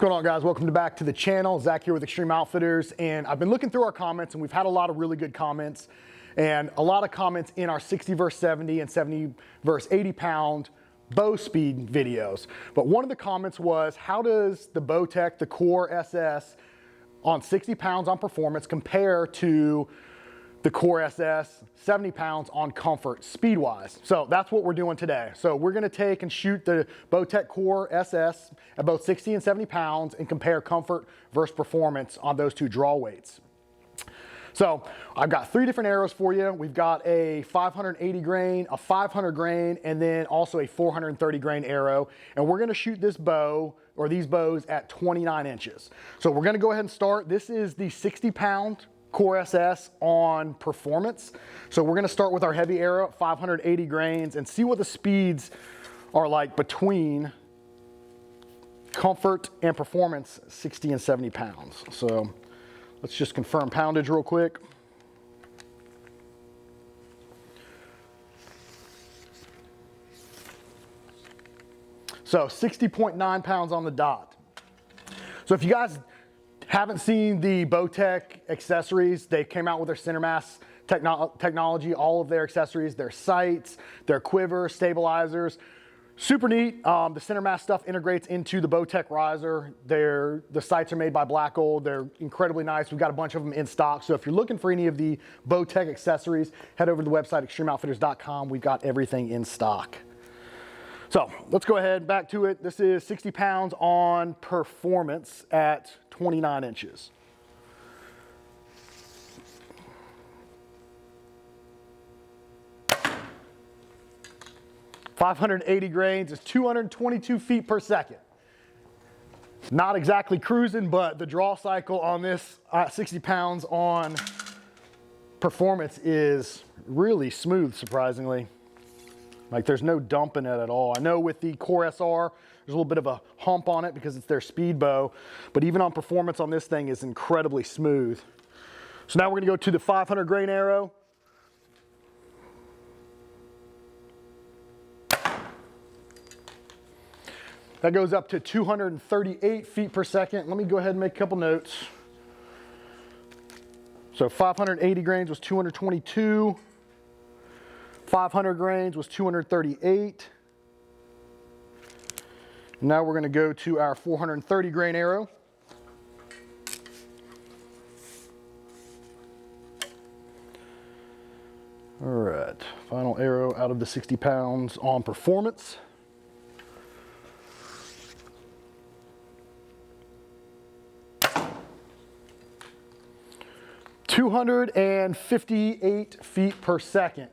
What's going on, guys? Welcome back to the channel. Zach here with Extreme Outfitters, and I've been looking through our comments, and we've had a lot of really good comments, and a lot of comments in our 60 versus 70 and 70 versus 80 pound bow speed videos. But one of the comments was, how does the Bowtech, the Core SS on 60 pounds on performance compare to the Core SS 70 pounds on comfort speed-wise? So that's what we're doing today. So we're gonna take and shoot the Bowtech Core SS at both 60 and 70 pounds and compare comfort versus performance on those two draw weights. So I've got three different arrows for you. We've got a 580 grain, a 500 grain, and then also a 430 grain arrow. And we're gonna shoot this bow, or these bows, at 29 inches. So we're gonna go ahead and start. This is the 60 pound Core SS on performance. So we're gonna start with our heavy arrow at 580 grains and see what the speeds are like between comfort and performance 60 and 70 pounds. So let's just confirm poundage real quick. So 60.9 pounds on the dot. So if you guys haven't seen the Bowtech accessories, they came out with their center mass technology, all of their accessories, their sights, their quiver, stabilizers. Super neat. The center mass stuff integrates into the Bowtech riser. The sights are made by Black Gold. They're incredibly nice. We've got a bunch of them in stock. So if you're looking for any of the Bowtech accessories, head over to the website, extremeoutfitters.com. We've got everything in stock. So let's go ahead, back to it. This is 60 pounds on performance at 29 inches. .580 grains is 222 feet per second. Not exactly cruising, but the draw cycle on this 60 pounds on performance is really smooth, surprisingly. Like, there's no dump in it at all. I know with the Core SR, there's a little bit of a hump on it because it's their speed bow, but even on performance on this thing is incredibly smooth. So now we're gonna go to the 500 grain arrow. That goes up to 238 feet per second. Let me go ahead and make a couple notes. So 580 grains was 222. 500 grains was 238. Now we're going to go to our 430 grain arrow. All right, final arrow out of the 60 pounds on performance. .258 feet per second.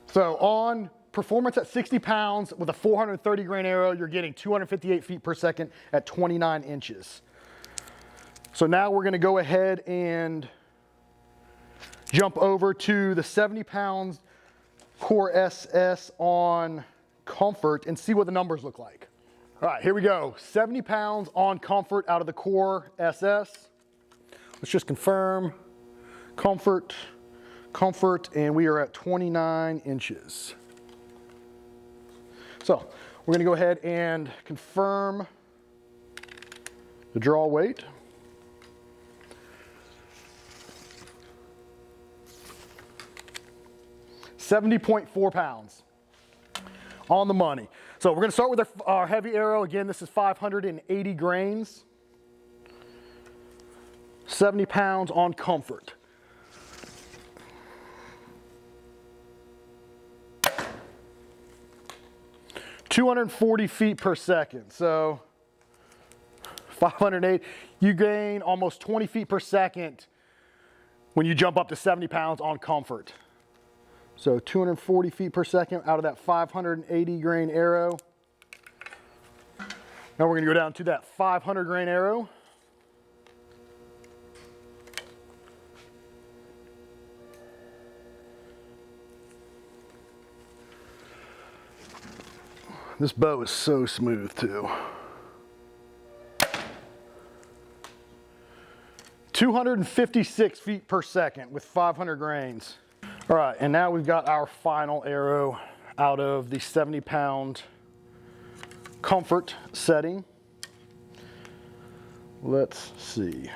So on performance at 60 pounds with a 430 grain arrow, you're getting 258 feet per second at 29 inches. So now we're gonna go ahead and jump over to the 70 pounds Core SS on comfort and see what the numbers look like. All right, here we go. 70 pounds on comfort out of the Core SS. Let's just confirm comfort, and we are at 29 inches. So we're gonna go ahead and confirm the draw weight. .4 pounds on the money. So we're gonna start with our heavy arrow. Again, this is 580 grains. 70 pounds on comfort. .240 feet per second. So 508, you gain almost 20 feet per second when you jump up to 70 pounds on comfort. So 240 feet per second out of that 580 grain arrow. Now we're gonna go down to that 500 grain arrow. This bow is so smooth too. 256 feet per second with 500 grains. All right, and now we've got our final arrow out of the 70 pound comfort setting. Let's see.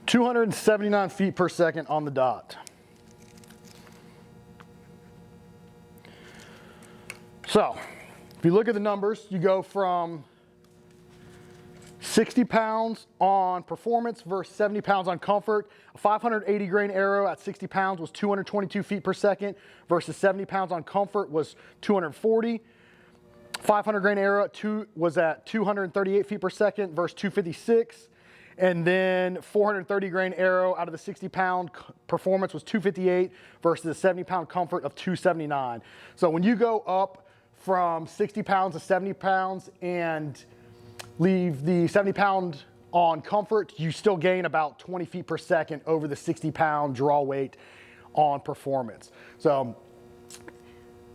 ...279 feet per second on the dot. So, if you look at the numbers, you go from 60 pounds on performance versus 70 pounds on comfort. A 580 grain arrow at 60 pounds was 222 feet per second versus 70 pounds on comfort was 240. 500 grain arrow was at 238 feet per second versus 256. And then 430 grain arrow out of the 60 pound performance was 258 versus the 70 pound comfort of 279. So when you go up from 60 pounds to 70 pounds and leave the 70 pound on comfort, you still gain about 20 feet per second over the 60 pound draw weight on performance. So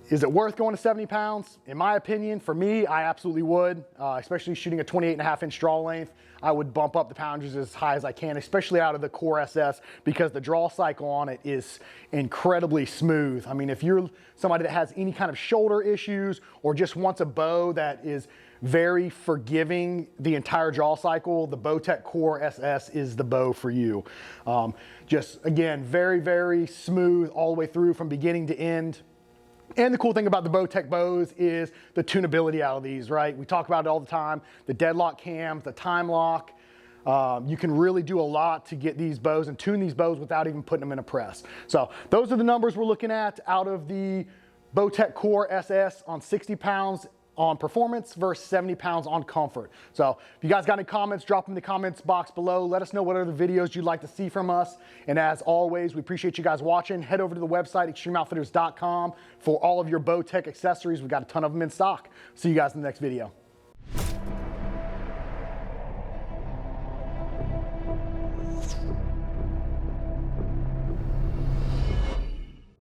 is it worth going to 70 pounds? In my opinion, for me, I absolutely would, especially shooting a 28.5-inch draw length. I would bump up the poundage as high as I can, especially out of the Core SS, because the draw cycle on it is incredibly smooth. I mean, if you're somebody that has any kind of shoulder issues or just wants a bow that is very forgiving the entire draw cycle, the Bowtech Core SS is the bow for you. Just, again, very, very smooth all the way through from beginning to end. And the cool thing about the Bowtech bows is the tunability out of these, right? We talk about it all the time, the deadlock cams, the time lock. You can really do a lot to get these bows and tune these bows without even putting them in a press. So those are the numbers we're looking at out of the Bowtech Core SS on 60 pounds on performance versus 70 pounds on comfort. So if you guys got any comments, drop them in the comments box below. Let us know what other videos you'd like to see from us. And as always, we appreciate you guys watching. Head over to the website, extremeoutfitters.com, for all of your Bowtech accessories. We've got a ton of them in stock. See you guys in the next video.